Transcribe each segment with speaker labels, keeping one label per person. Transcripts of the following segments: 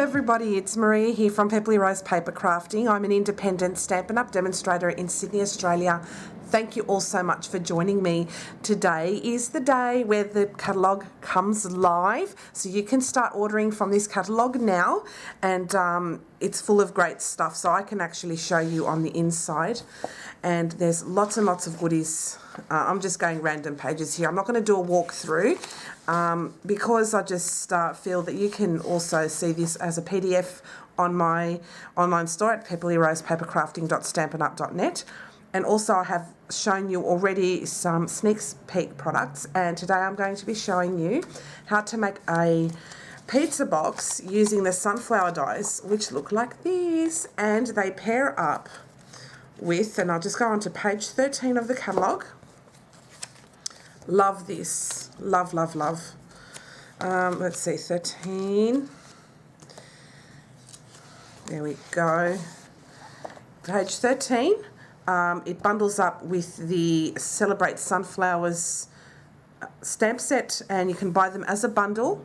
Speaker 1: everybody, it's Maria here from Pepperly Rose Paper Crafting. I'm an independent Stampin' Up demonstrator in Sydney, Australia. Thank you all so much for joining me. Today is the day where the catalogue comes live, so you can start ordering from this catalogue now, and it's full of great stuff, so I can actually show you on the inside, and there's lots and lots of goodies. I'm just going random pages here. I'm not going to do a walkthrough because I just feel that you can also see this as a PDF on my online store at pepperlyrosepapercrafting.stampinup.net. And also I have shown you already some sneak peek products, and today I'm going to be showing you how to make a pizza box using the sunflower dies, which look like this, and they pair up with, and I'll just go on to page 13 of the catalogue. Love this. Love, love, love. Let's see, 13. There we go. Page 13. It bundles up with the Celebrate Sunflowers stamp set, and you can buy them as a bundle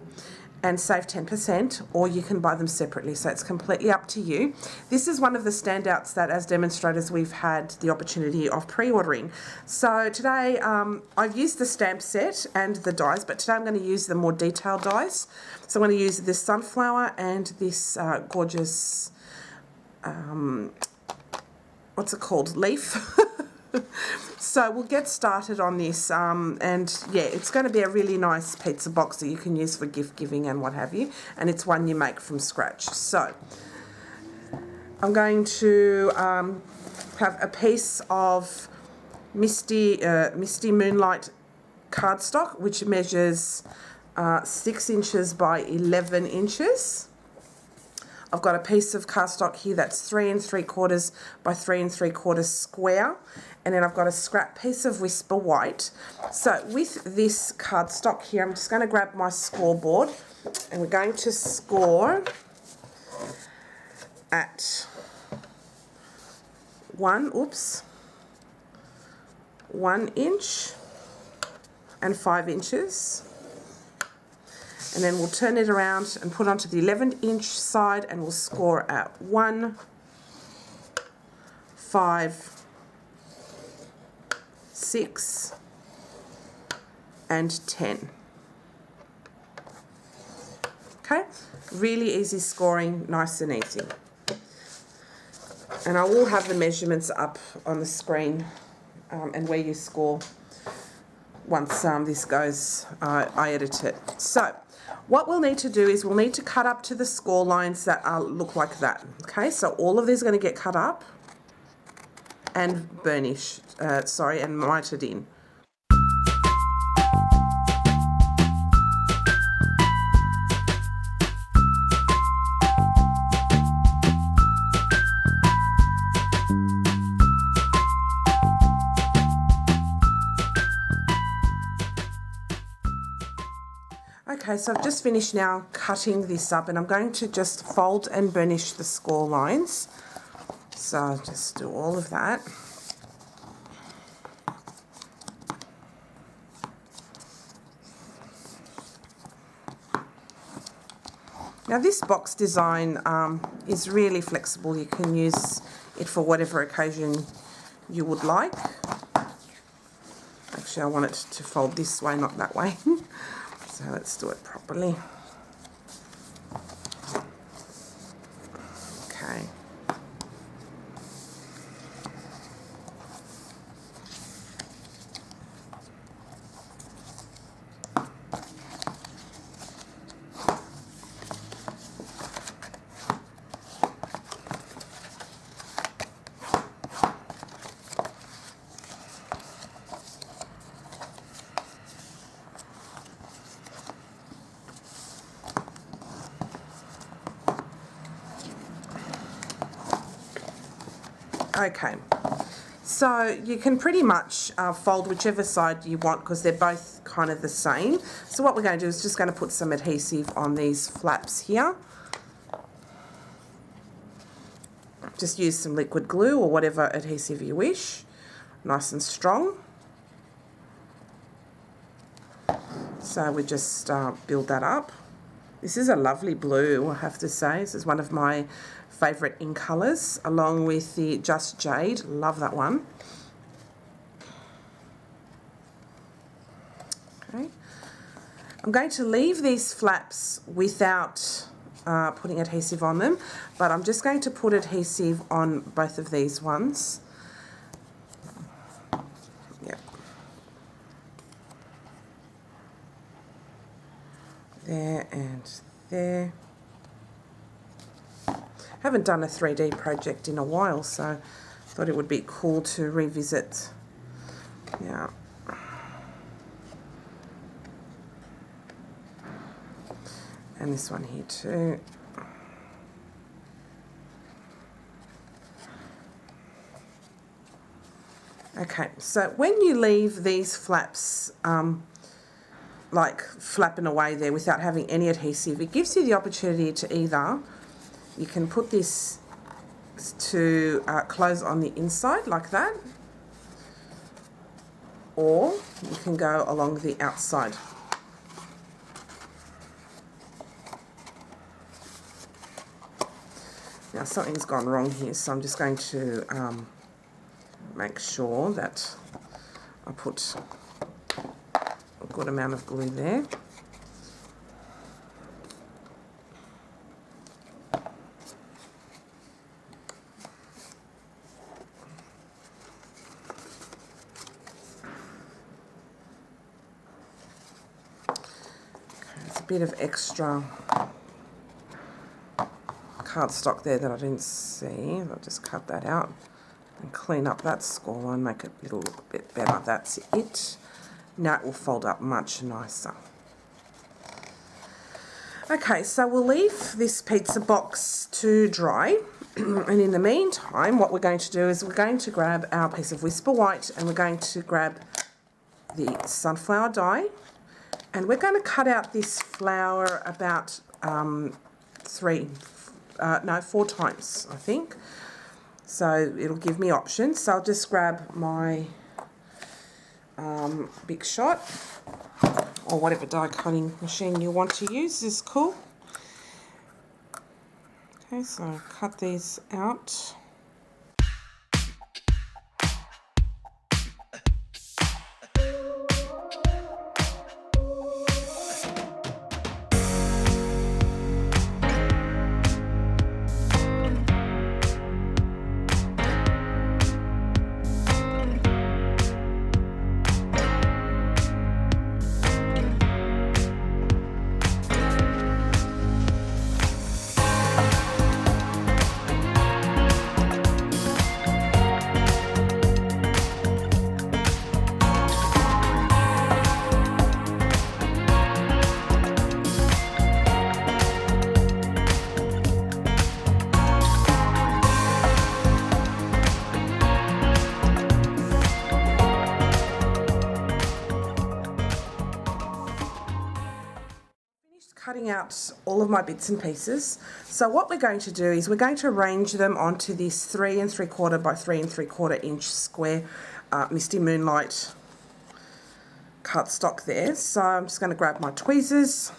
Speaker 1: and save 10%, or you can buy them separately, so it's completely up to you. This is one of the standouts that as demonstrators we've had the opportunity of pre-ordering. So today I've used the stamp set and the dies, but today I'm going to use the more detailed dies. So I'm going to use this sunflower and this gorgeous what's it called? Leaf. So we'll get started on this, and yeah, it's going to be a really nice pizza box that you can use for gift giving and what have you, and it's one you make from scratch. So I'm going to have a piece of Misty Moonlight cardstock, which measures 6 inches by 11 inches. I've got a piece of cardstock here that's 3 3/4 by 3 3/4 square, and then I've got a scrap piece of Whisper White. So with this cardstock here, I'm just going to grab my scoreboard, and we're going to score at 1 inch and 5 inches. And then we'll turn it around and put onto the 11-inch side, and we'll score at 1, 5, 6, and 10. Okay, really easy scoring, nice and easy. And I will have the measurements up on the screen and where you score once this goes, I edit it. So what we'll need to do is we'll need to cut up to the score lines that look like that. Okay, so all of these are going to get cut up and burnished, and mitered in. Okay, so I've just finished now cutting this up, and I'm going to just fold and burnish the score lines. So I'll just do all of that. Now this box design is really flexible. You can use it for whatever occasion you would like. Actually, I want it to fold this way, not that way. So let's do it properly. Okay. Okay, so you can pretty much fold whichever side you want because they're both kind of the same. So what we're going to do is just going to put some adhesive on these flaps here. Just use some liquid glue or whatever adhesive you wish, nice and strong. So we just build that up. This is a lovely blue, I have to say. This is one of my favourite ink colours, along with the Just Jade. Love that one. Okay. I'm going to leave these flaps without putting adhesive on them, but I'm just going to put adhesive on both of these ones. Yep. There and there. Haven't done a 3D project in a while, so thought it would be cool to revisit. Yeah. And this one here too. Okay, so when you leave these flaps like flapping away there without having any adhesive, it gives you the opportunity to either, you can put this to close on the inside like that, or you can go along the outside. Now something's gone wrong here, so I'm just going to make sure that I put a good amount of glue there. There's a bit of extra cardstock there that I didn't see. I'll just cut that out and clean up that score line, make it a little bit better. That's it. Now it will fold up much nicer. Okay, so we'll leave this pizza box to dry. And in the meantime, what we're going to do is we're going to grab our piece of Whisper White and we're going to grab the sunflower dye. And we're going to cut out this flower about 4 times, I think. So it'll give me options. So I'll just grab my Big Shot, or whatever die cutting machine you want to use is cool. Okay, so cut these out. Cutting out all of my bits and pieces. So what we're going to do is we're going to arrange them onto this 3 3/4 by 3 3/4 inch square Misty Moonlight cardstock there. So I'm just going to grab my tweezers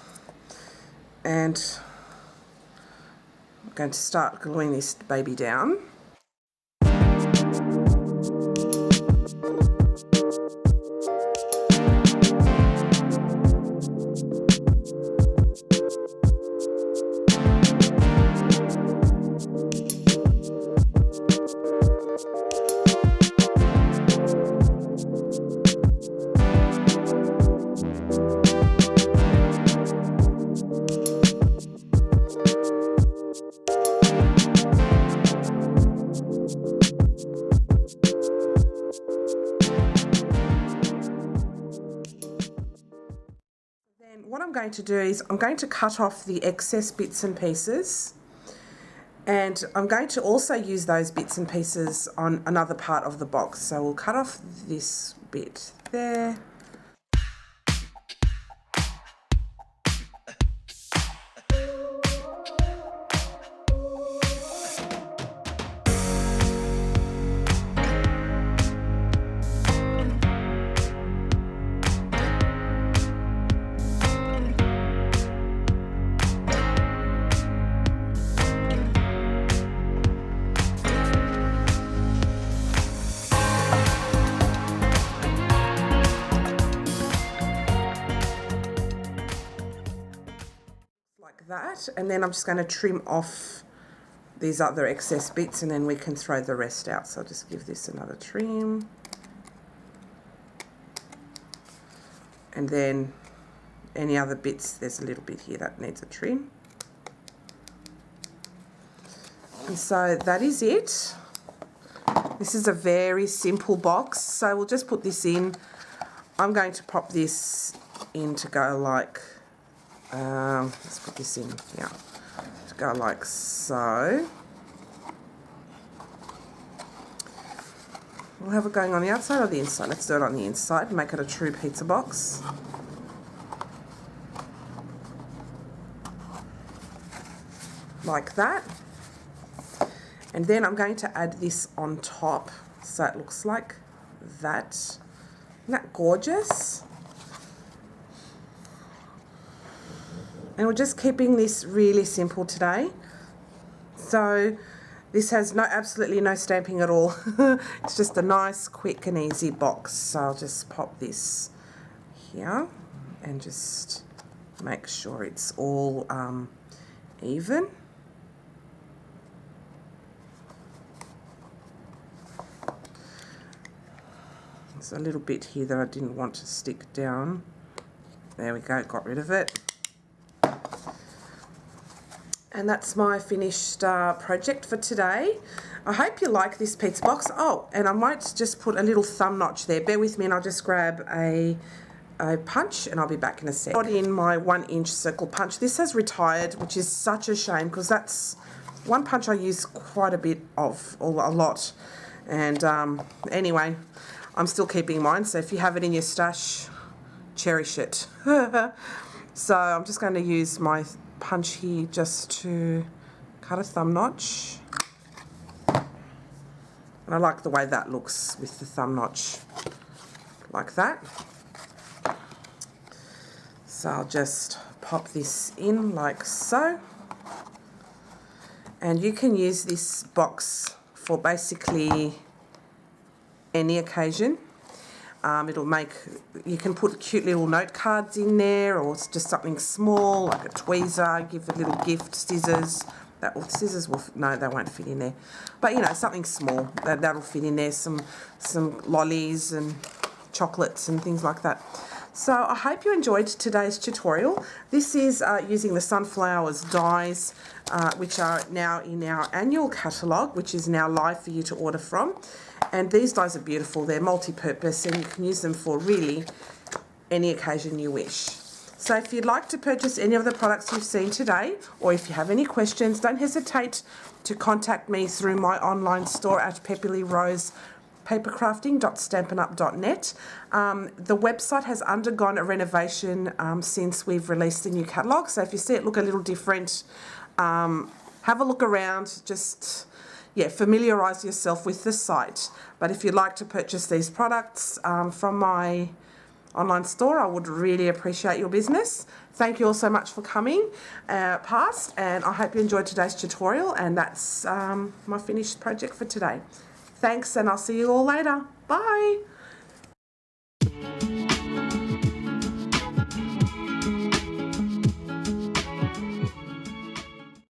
Speaker 1: and I'm going to start gluing this baby down. What I'm going to do is I'm going to cut off the excess bits and pieces, and I'm going to also use those bits and pieces on another part of the box. So we'll cut off this bit there. that, and then I'm just going to trim off these other excess bits, and then we can throw the rest out. So I'll just give this another trim, and then any other bits, there's a little bit here that needs a trim. And so that is it. This is a very simple box, so we'll just put this in. I'm going to pop this in to go like, let's put this in here, to go like so. We'll have it going on the outside or the inside. Let's do it on the inside, make it a true pizza box. Like that. And then I'm going to add this on top, so it looks like that. Isn't that gorgeous? And we're just keeping this really simple today. So this has absolutely no stamping at all. It's just a nice, quick and easy box. So I'll just pop this here and just make sure it's all even. There's a little bit here that I didn't want to stick down. There we go, got rid of it. And that's my finished project for today. I hope you like this pizza box. Oh, and I might just put a little thumb notch there. Bear with me and I'll just grab a punch and I'll be back in a sec. Got in my 1-inch circle punch. This has retired, which is such a shame because that's one punch I use quite a bit of, or a lot. And anyway, I'm still keeping mine, so if you have it in your stash, cherish it. So I'm just going to use my punch here just to cut a thumb notch. And I like the way that looks with the thumb notch, like that. So I'll just pop this in like so. And you can use this box for basically any occasion. You can put cute little note cards in there, or it's just something small like a tweezer, give a little gift, scissors. Scissors will, no, they won't fit in there. But you know, something small that'll fit in there. Some lollies and chocolates and things like that. So I hope you enjoyed today's tutorial. This is using the sunflowers dies, which are now in our annual catalogue, which is now live for you to order from. And these dies are beautiful. They're multi-purpose and you can use them for really any occasion you wish. So if you'd like to purchase any of the products you've seen today, or if you have any questions, don't hesitate to contact me through my online store at pepperlyrosepapercrafting.stampinup.net. The website has undergone a renovation since we've released the new catalogue. So if you see it look a little different, have a look around, just familiarise yourself with the site. But if you'd like to purchase these products from my online store, I would really appreciate your business. Thank you all so much for coming past, and I hope you enjoyed today's tutorial, and that's my finished project for today. Thanks, and I'll see you all later. Bye.